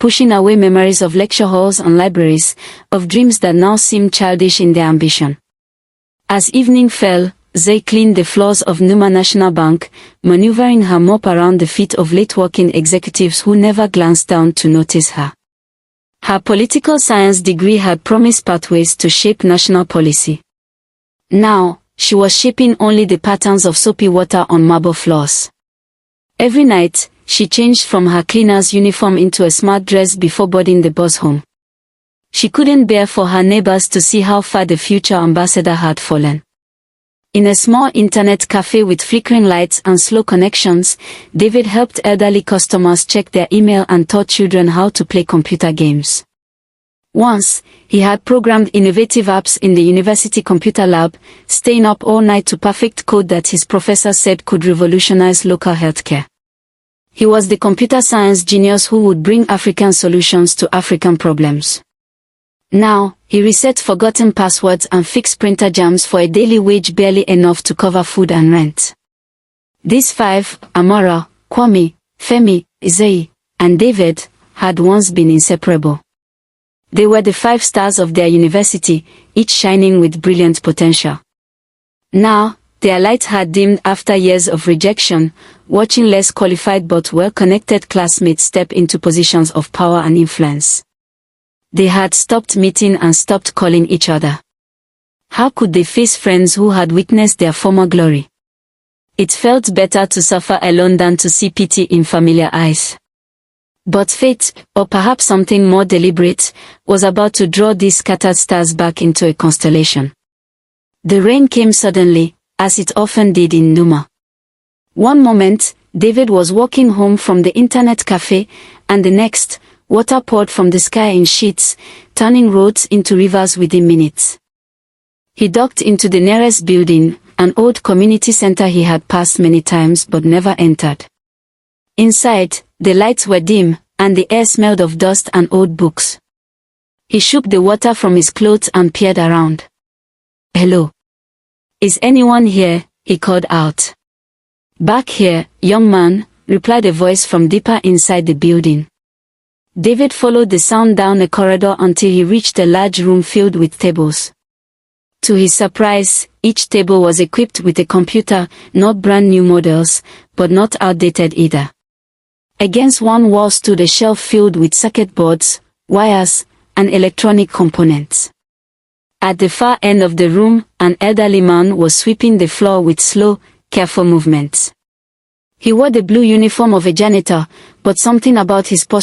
pushing away memories of lecture halls and libraries, of dreams that now seemed childish in their ambition. As evening fell, Zay cleaned the floors of Nduma National Bank, maneuvering her mop around the feet of late-working executives who never glanced down to notice her. Her political science degree had promised pathways to shape national policy. Now, she was shaping only the patterns of soapy water on marble floors. Every night, she changed from her cleaner's uniform into a smart dress before boarding the bus home. She couldn't bear for her neighbors to see how far the future ambassador had fallen. In a small internet cafe with flickering lights and slow connections, David helped elderly customers check their email and taught children how to play computer games. Once, he had programmed innovative apps in the university computer lab, staying up all night to perfect code that his professor said could revolutionize local healthcare. He was the computer science genius who would bring African solutions to African problems. Now, he reset forgotten passwords and fixed printer jams for a daily wage barely enough to cover food and rent. These five, Amara, Kwame, Femi, Zay, and David, had once been inseparable. They were the 5 stars of their university, each shining with brilliant potential. Now, their light had dimmed after years of rejection, watching less qualified but well-connected classmates step into positions of power and influence. They had stopped meeting and stopped calling each other. How could they face friends who had witnessed their former glory? It felt better to suffer alone than to see pity in familiar eyes. But fate, or perhaps something more deliberate, was about to draw these scattered stars back into a constellation. The rain came suddenly, as it often did in Nduma. One moment, David was walking home from the internet cafe, and the next, water poured from the sky in sheets, turning roads into rivers within minutes. He ducked into the nearest building, an old community center he had passed many times but never entered. Inside, the lights were dim, and the air smelled of dust and old books. He shook the water from his clothes and peered around. "Hello. Is anyone here?" he called out. "Back here, young man," replied a voice from deeper inside the building. David followed the sound down a corridor until he reached a large room filled with tables. To his surprise, each table was equipped with a computer, not brand new models, but not outdated either. Against one wall stood a shelf filled with circuit boards, wires, and electronic components. At the far end of the room, an elderly man was sweeping the floor with slow, careful movements. He wore the blue uniform of a janitor, but something about his posture